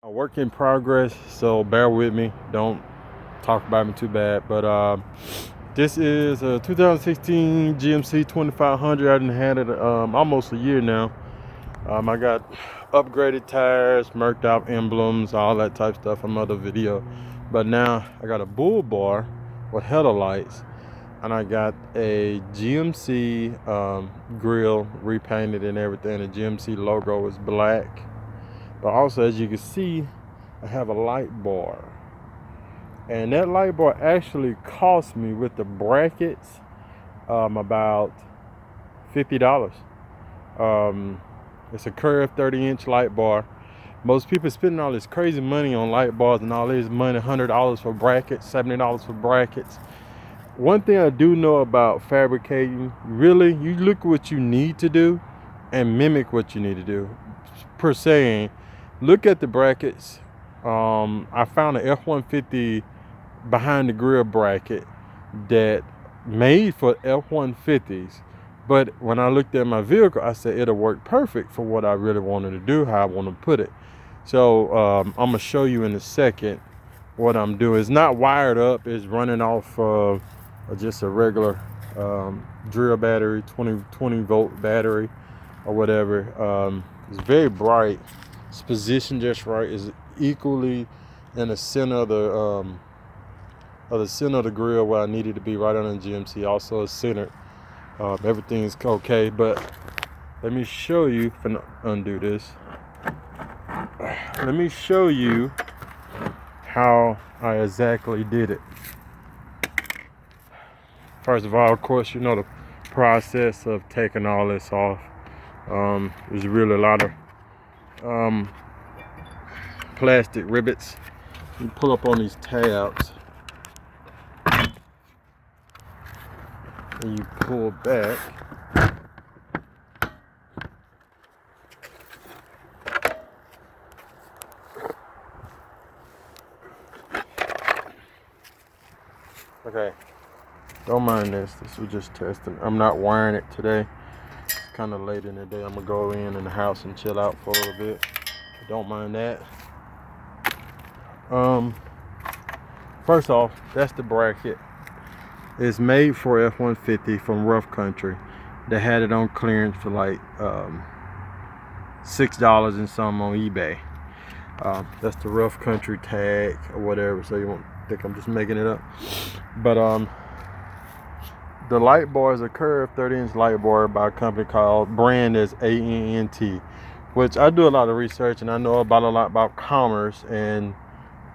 A work in progress, so bear with me. Don't talk about me too bad. But this is a 2016 GMC 2500. I done had it almost a year now. I got upgraded tires, marked out emblems, all that type stuff from other video. But now I got a bull bar with headlights, and I got a GMC grill repainted and everything. The GMC logo is black. But also, as you can see, I have a light bar. And that light bar actually cost me with the brackets about $50. It's a curved 30-inch light bar. Most people spending all this crazy money on light bars and all this money, $100 for brackets, $70 for brackets. One thing I do know about fabricating, really, you look at what you need to do and mimic what you need to do. Per se, look at the brackets. I found an F-150 behind the grill bracket that made for F-150s, but when I looked at my vehicle, I said it'll work perfect for what I really wanted to do, how I want to put it. So I'm gonna show you in a second what I'm doing. It's not wired up, it's running off just a regular drill battery, 20 volt battery or whatever. It's very bright. It's positioned just right. It's equally in the center of the grill where I needed to be, right on the GMC. Also it's centered. Everything's okay, but let me show you. Undo this. Let me show you how I exactly did it. First of all, of course, you know the process of taking all this off. There's really a lot of plastic rivets. You pull up on these tabs and you pull back. Okay, don't mind this. This was just testing. I'm not wiring it today. It's kind of late in the day. I'm gonna go in the house and chill out for a little bit. Don't mind that. First off, that's the bracket. It's made for F-150 from Rough Country. They had it on clearance for like $6 and some on eBay. That's the Rough Country tag or whatever, so you won't think I'm just making it up. But the light bar is a curved 30-inch light bar by a company called brand is ANT, which I do a lot of research and I know about a lot about commerce, and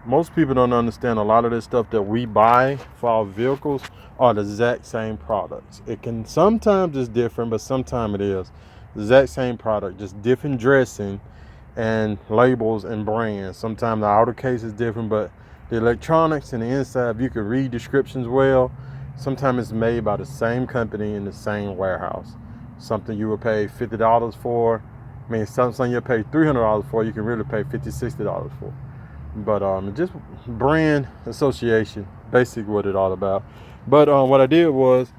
most people don't understand a lot of this stuff that we buy for our vehicles are the exact same products. It can sometimes it's different, but sometimes it is the exact same product, just different dressing and labels and brands. Sometimes the outer case is different, but the electronics and the inside, if you can read descriptions well, sometimes it's made by the same company in the same warehouse. Something you would pay $50 for, I mean, something you'll pay $300 for, you can really pay $50, $60 for. But just brand association, basically what it's all about. But what I did was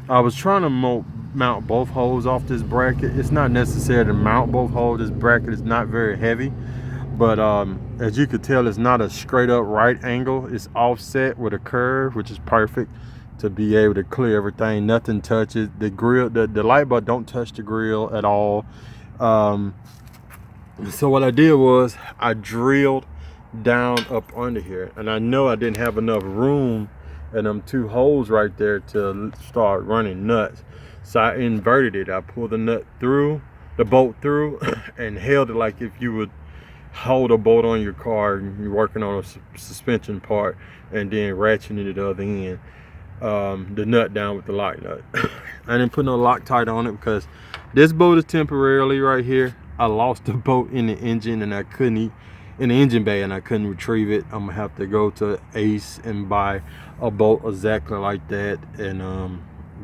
I was trying to mount both holes off this bracket. It's not necessary to mount both holes. This bracket is not very heavy, but as you could tell, it's not a straight up right angle. It's offset with a curve, which is perfect to be able to clear everything. Nothing touches the grill. The light bulb don't touch the grill at all. So what I did was I drilled down up under here, and I know I didn't have enough room in them two holes right there to start running nuts, so I inverted it. I pulled the bolt through and held it like if you would hold a bolt on your car and you're working on a suspension part, and then ratcheting it the other end, the nut down with the lock nut. I didn't put no Loctite on it because this bolt is temporarily right here. I lost the bolt in the engine and I couldn't in the engine bay, and I couldn't retrieve it. I'm gonna have to go to Ace and buy a bolt exactly like that and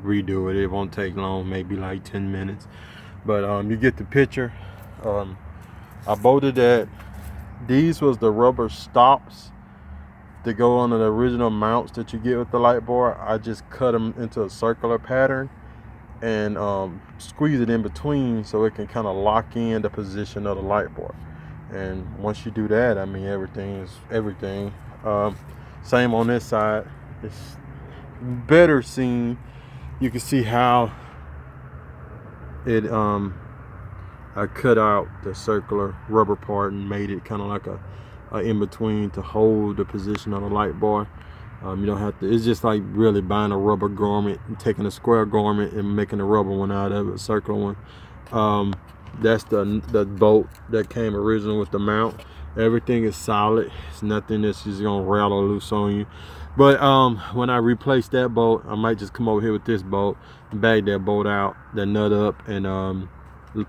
redo it. It won't take long, maybe like 10 minutes, but you get the picture. I bolted that. These was the rubber stops to go on the original mounts that you get with the light bar. I just cut them into a circular pattern and squeeze it in between so it can kind of lock in the position of the light bar. And once you do that, I mean, everything is everything. Same on this side. It's better seen. You can see how it I cut out the circular rubber part and made it kind of like a in between to hold the position of the light bar. You don't have to, it's just like really buying a rubber garment and taking a square garment and making a rubber one out of it, a circular one. That's the bolt that came original with the mount. Everything is solid. It's nothing that's just gonna rattle loose on you. But when I replace that bolt, I might just come over here with this bolt and bag that bolt out, that nut up, and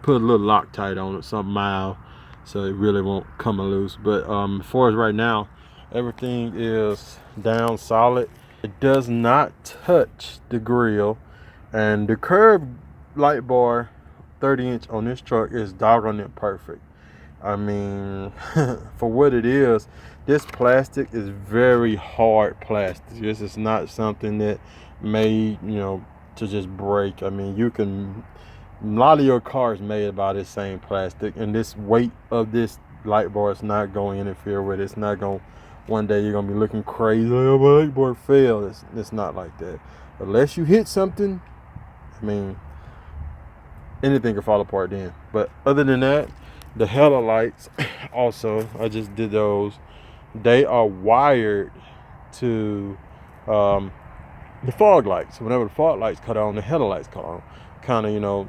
put a little Loctite on it, something mild, so it really won't come loose. But as far as right now, everything is down solid. It does not touch the grill, and the curved light bar 30-inch on this truck is doggone it perfect. I mean, for what it is, this plastic is very hard plastic. This is not something that made, to just break. I mean, a lot of your cars made about this same plastic, and this weight of this light bar is not going to interfere with it. It's not going, one day you're going to be looking crazy, oh, my light bar failed. It's not like that. Unless you hit something, I mean, anything can fall apart then. But other than that, the headlights also, I just did those. They are wired to the fog lights. Whenever the fog lights cut on, the headlights cut on. Kind of,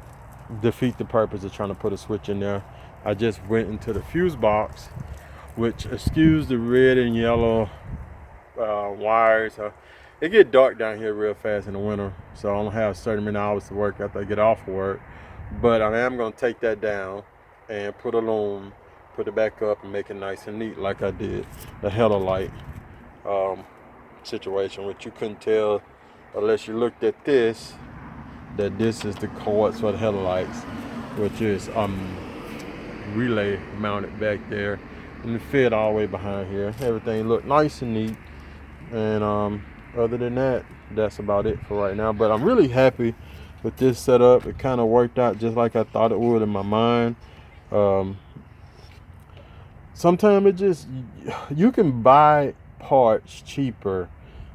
defeat the purpose of trying to put a switch in there. I just went into the fuse box, which eschews the red and yellow wires. It get dark down here real fast in the winter, so I only have certain many hours to work after I get off work. But I am going to take that down and put a loom, put it back up, and make it nice and neat like I did the headlight situation, which you couldn't tell unless you looked at this, that this is the cords for the headlights, which is relay mounted back there, and it fit all the way behind here. Everything looked nice and neat, and other than that, that's about it for right now. But I'm really happy with this setup. It kind of worked out just like I thought it would in my mind. Sometimes it just, you can buy parts cheaper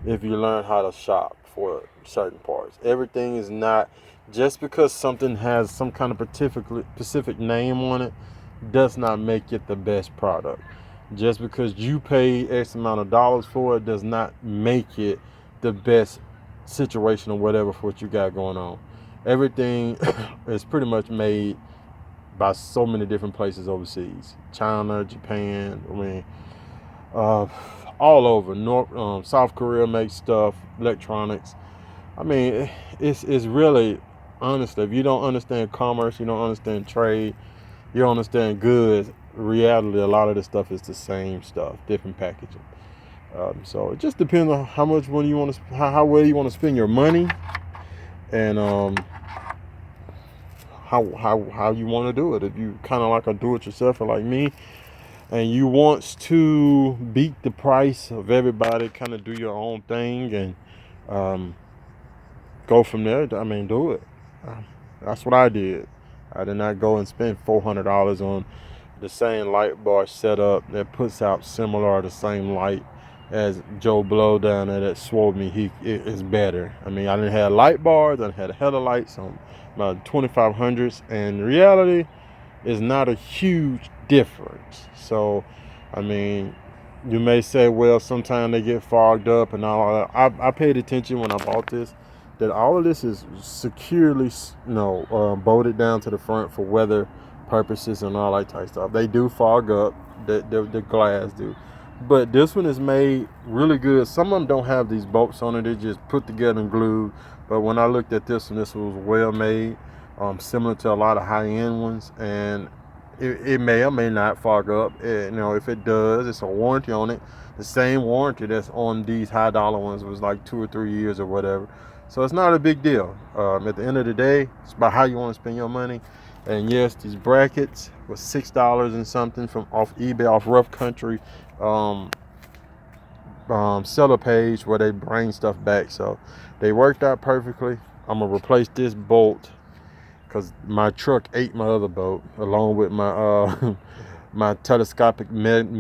if you learn how to shop for certain parts. Everything is not, just because something has some kind of specific name on it does not make it the best product. Just because you pay X amount of dollars for it does not make it the best situation or whatever for what you got going on. Everything is pretty much made by so many different places overseas. China, Japan, I mean, all over. South Korea makes stuff, electronics. I mean, it's really, honestly, if you don't understand commerce, you don't understand trade, you don't understand goods, reality, a lot of this stuff is the same stuff, different packaging. So it just depends on how much money you want to, how well you want to spend your money, and how you want to do it. If you kind of like a do-it-yourselfer like me, and you want to beat the price of everybody, kind of do your own thing and go from there, I mean, do it. That's what I did. I did not go and spend $400 on the same light bar setup that puts out similar or the same light as Joe Blow down there that swore me it is better. I mean, I didn't have light bars, I had headlights on about 2500s, and reality is not a huge difference. So, I mean, you may say, well, sometimes they get fogged up and all that. I paid attention when I bought this that all of this is securely, bolted down to the front for weather purposes and all that type of stuff. They do fog up, the glass do. But this one is made really good. Some of them don't have these bolts on it. They just put together and glued. But when I looked at this one, this was well made, similar to a lot of high-end ones. And it may or may not fog up. If it does, it's a warranty on it. The same warranty that's on these high-dollar ones was like 2 or 3 years or whatever. So it's not a big deal. At the end of the day, it's about how you want to spend your money. And yes, these brackets was $6 and something from off eBay, off Rough Country seller page where they bring stuff back. So they worked out perfectly. I'm gonna replace this bolt because my truck ate my other bolt along with my my telescopic mag